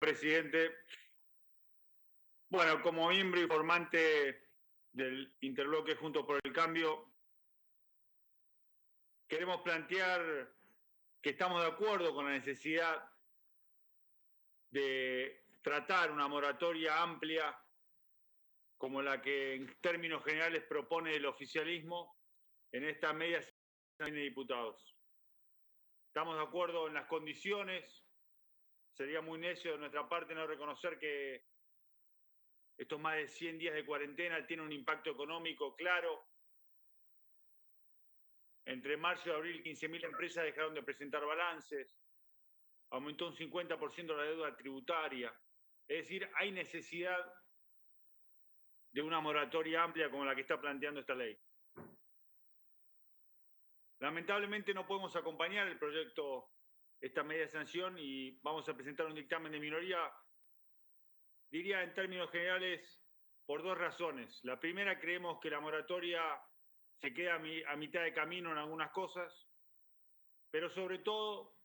presidente. Bueno, como miembro informante del interbloque Juntos por el Cambio, queremos plantear que estamos de acuerdo con la necesidad de tratar una moratoria amplia como la que en términos generales propone el oficialismo en esta media sesión de diputados. Estamos de acuerdo en las condiciones. Sería muy necio de nuestra parte no reconocer que estos más de 100 días de cuarentena tienen un impacto económico claro. Entre marzo y abril, 15.000 empresas dejaron de presentar balances, aumentó un 50% la deuda tributaria. Es decir, hay necesidad de una moratoria amplia como la que está planteando esta ley. Lamentablemente no podemos acompañar el proyecto, esta medida de sanción, y vamos a presentar un dictamen de minoría, diría en términos generales, por dos razones. La primera, creemos que la moratoria se queda a mitad de camino en algunas cosas, pero sobre todo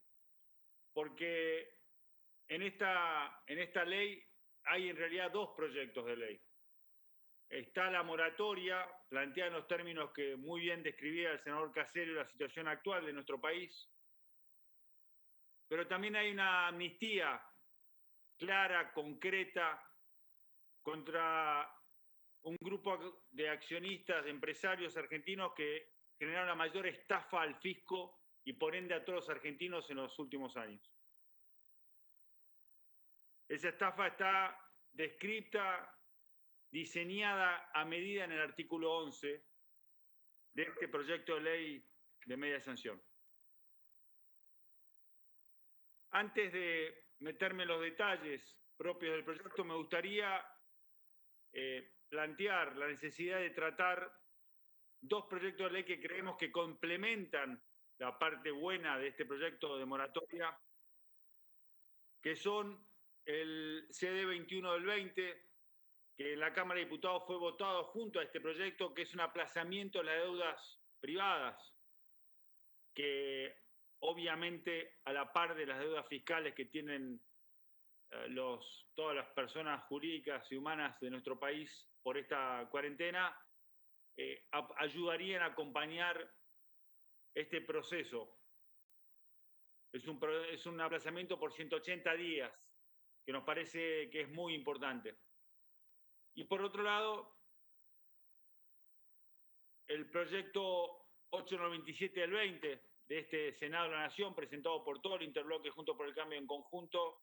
porque en esta ley hay en realidad dos proyectos de ley. Está la moratoria, planteada en los términos que muy bien describía el senador Casero la situación actual de nuestro país, pero también hay una amnistía clara, concreta, contra un grupo de accionistas, de empresarios argentinos que generaron la mayor estafa al fisco y por ende a todos los argentinos en los últimos años. Esa estafa está descrita, diseñada a medida en el artículo 11 de este proyecto de ley de media sanción. Antes de meterme en los detalles propios del proyecto, me gustaría plantear la necesidad de tratar dos proyectos de ley que creemos que complementan la parte buena de este proyecto de moratoria, que son el CD 21 del 20, que en la Cámara de Diputados fue votado junto a este proyecto, que es un aplazamiento de las deudas privadas, que obviamente a la par de las deudas fiscales que tienen todas las personas jurídicas y humanas de nuestro país por esta cuarentena, ayudarían a acompañar este proceso. Es un aplazamiento por 180 días, que nos parece que es muy importante. Y por otro lado, el proyecto 897 del 20 de este Senado de la Nación, presentado por todo el interbloque Juntos por el Cambio en conjunto,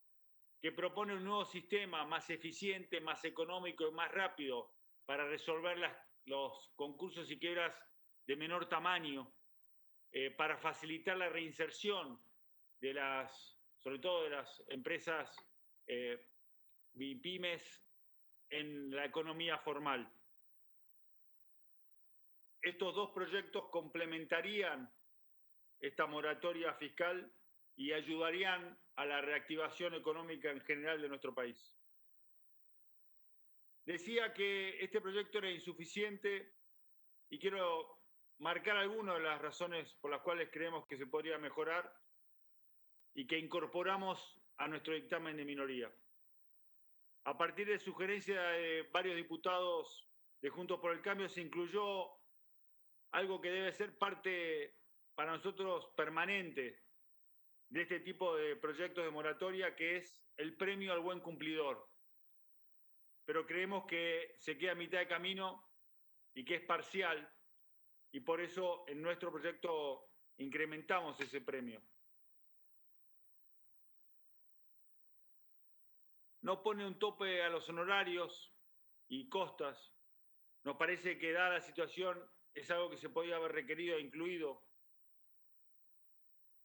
que propone un nuevo sistema más eficiente, más económico y más rápido para resolver los concursos y quiebras de menor tamaño, para facilitar la reinserción de sobre todo de las empresas pymes en la economía formal. Estos dos proyectos complementarían esta moratoria fiscal y ayudarían a la reactivación económica en general de nuestro país. Decía que este proyecto era insuficiente y quiero marcar algunas de las razones por las cuales creemos que se podría mejorar y que incorporamos a nuestro dictamen de minoría. A partir de sugerencias de varios diputados de Juntos por el Cambio, se incluyó algo que debe ser parte para nosotros permanente de este tipo de proyectos de moratoria, que es el premio al buen cumplidor. Pero creemos que se queda a mitad de camino y que es parcial, y por eso en nuestro proyecto incrementamos ese premio. No pone un tope a los honorarios y costas. Nos parece que, dada la situación, es algo que se podía haber requerido e incluido.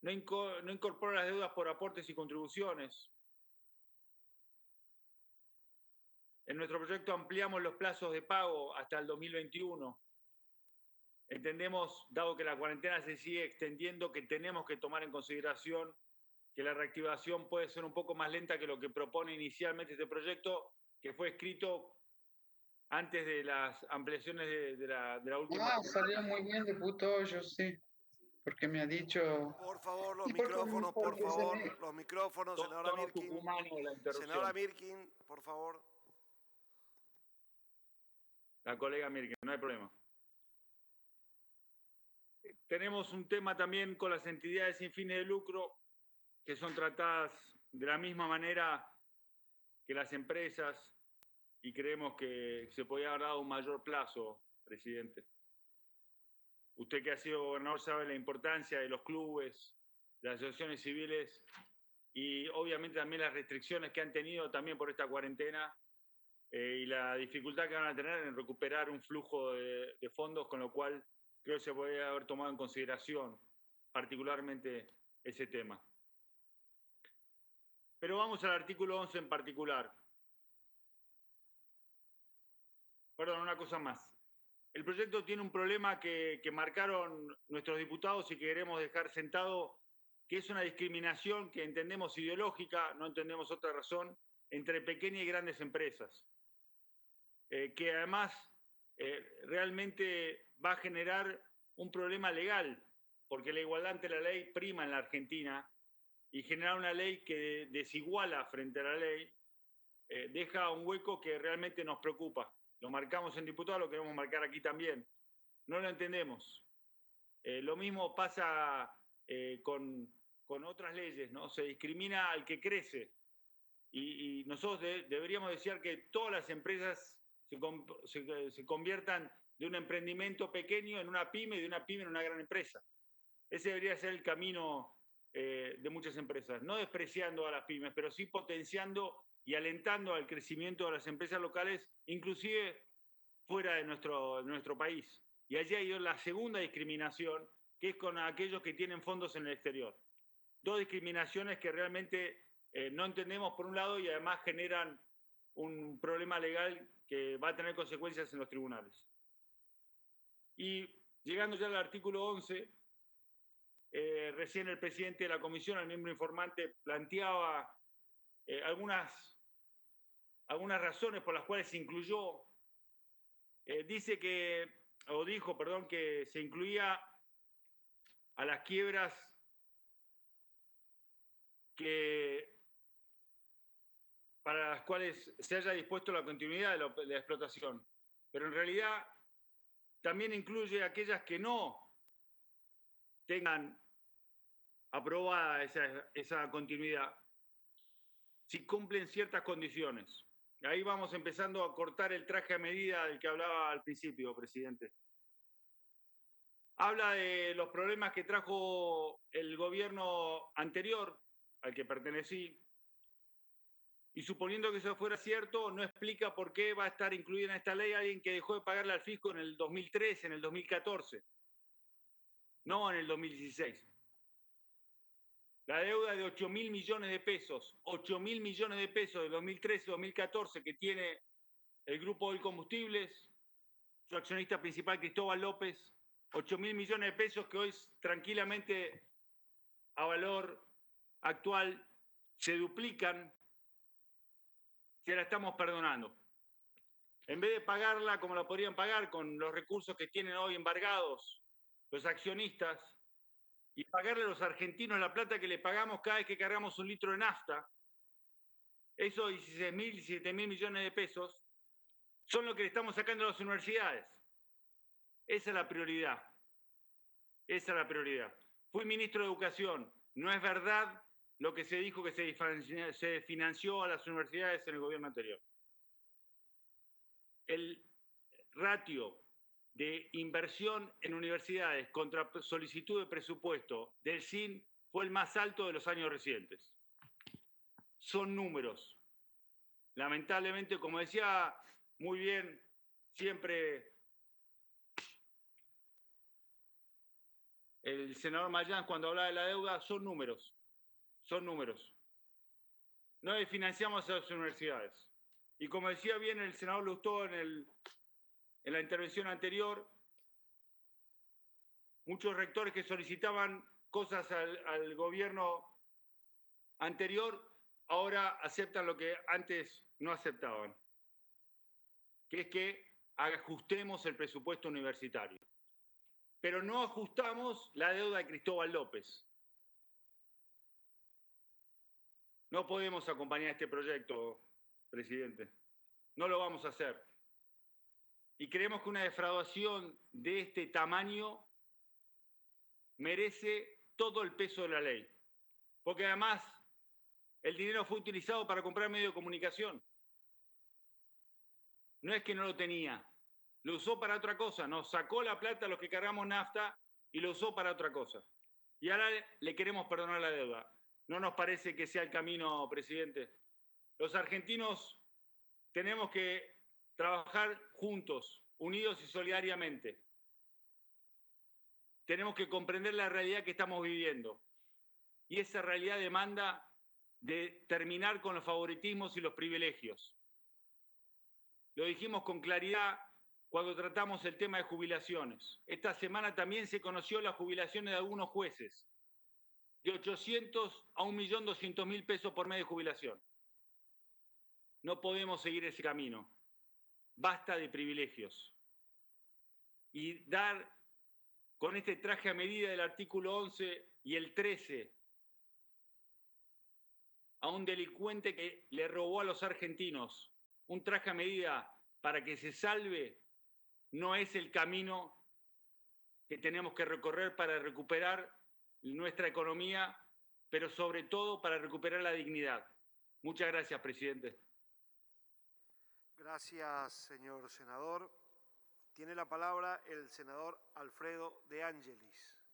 No incorpora las deudas por aportes y contribuciones. En nuestro proyecto ampliamos los plazos de pago hasta el 2021. Entendemos, dado que la cuarentena se sigue extendiendo, que tenemos que tomar en consideración que la reactivación puede ser un poco más lenta que lo que propone inicialmente este proyecto, que fue escrito antes de las ampliaciones de la última. Salió muy bien, diputado, yo sí. porque me ha dicho... Por favor, los y micrófonos, por porque favor. Los micrófonos, senadora Tono Mirkin. tucumano la Senadora interrupción. Mirkin, por favor. La colega Mirkin, no hay problema. Tenemos un tema también con las entidades sin fines de lucro, que son tratadas de la misma manera que las empresas, y creemos que se podía haber dado un mayor plazo, presidente. Usted que ha sido gobernador sabe la importancia de los clubes, de las asociaciones civiles y obviamente también las restricciones que han tenido también por esta cuarentena y la dificultad que van a tener en recuperar un flujo de fondos, con lo cual creo que se podría haber tomado en consideración particularmente ese tema. Pero vamos al artículo 11 en particular. Perdón, una cosa más. El proyecto tiene un problema que marcaron nuestros diputados y que queremos dejar sentado, que es una discriminación que entendemos ideológica, no entendemos otra razón, entre pequeñas y grandes empresas, que además realmente va a generar un problema legal, porque la igualdad ante la ley prima en la Argentina y generar una ley que desiguala frente a la ley deja un hueco que realmente nos preocupa. Lo marcamos en diputados, lo queremos marcar aquí también. No lo entendemos. Lo mismo pasa con otras leyes, ¿no? Se discrimina al que crece. Y nosotros deberíamos decir que todas las empresas se conviertan de un emprendimiento pequeño en una pyme y de una pyme en una gran empresa. Ese debería ser el camino de muchas empresas, no despreciando a las pymes, pero sí potenciando y alentando al crecimiento de las empresas locales, inclusive fuera de nuestro país. Y allí hay la segunda discriminación, que es con aquellos que tienen fondos en el exterior. Dos discriminaciones que realmente no entendemos por un lado y además generan un problema legal que va a tener consecuencias en los tribunales. Y llegando ya al artículo 11, recién el presidente de la comisión, el miembro informante, planteaba algunas razones por las cuales se incluyó. Dijo, que se incluía a las quiebras para las cuales se haya dispuesto la continuidad de la explotación. Pero en realidad también incluye aquellas que no tengan aprobada esa continuidad, si cumplen ciertas condiciones. Ahí vamos empezando a cortar el traje a medida del que hablaba al principio, presidente. Habla de los problemas que trajo el gobierno anterior al que pertenecí, y suponiendo que eso fuera cierto, no explica por qué va a estar incluida en esta ley alguien que dejó de pagarle al fisco en el 2013, en el 2014, no en el 2016. La deuda de 8.000 millones de pesos, 8.000 millones de pesos de 2013-2014 que tiene el Grupo Oil Combustibles, su accionista principal Cristóbal López, 8.000 millones de pesos que hoy tranquilamente a valor actual se duplican, se la estamos perdonando. En vez de pagarla como la podrían pagar con los recursos que tienen hoy embargados los accionistas, y pagarle a los argentinos la plata que le pagamos cada vez que cargamos un litro de nafta, esos 16.000, 17.000 millones de pesos, son lo que le estamos sacando a las universidades. Esa es la prioridad. Esa es la prioridad. Fui ministro de Educación. No es verdad lo que se dijo que se financió a las universidades en el gobierno anterior. El ratio de inversión en universidades contra solicitud de presupuesto del SIN fue el más alto de los años recientes. Son números. Lamentablemente, como decía muy bien siempre el senador Mayán cuando hablaba de la deuda, son números. Son números. No financiamos a las universidades. Y como decía bien el senador Lustó en la intervención anterior, muchos rectores que solicitaban cosas al gobierno anterior ahora aceptan lo que antes no aceptaban, que es que ajustemos el presupuesto universitario. pero no ajustamos la deuda de Cristóbal López. No podemos acompañar este proyecto, presidente. No lo vamos a hacer. Y creemos que una defraudación de este tamaño merece todo el peso de la ley. Porque además el dinero fue utilizado para comprar medios de comunicación. No es que no lo tenía, lo usó para otra cosa. Nos sacó la plata a los que cargamos nafta y lo usó para otra cosa. Y ahora le queremos perdonar la deuda. ¿No nos parece que sea el camino, presidente? Los argentinos tenemos que trabajar juntos, unidos y solidariamente. Tenemos que comprender la realidad que estamos viviendo. Y esa realidad demanda de terminar con los favoritismos y los privilegios. Lo dijimos con claridad cuando tratamos el tema de jubilaciones. Esta semana también se conoció las jubilaciones de algunos jueces, de 800 a 1.200.000 pesos por mes de jubilación. No podemos seguir ese camino. Basta de privilegios. Y dar con este traje a medida del artículo 11 y el 13 a un delincuente que le robó a los argentinos un traje a medida para que se salve, no es el camino que tenemos que recorrer para recuperar nuestra economía, pero sobre todo para recuperar la dignidad. Muchas gracias, presidente. Gracias, señor senador. Tiene la palabra el senador Alfredo De Angelis.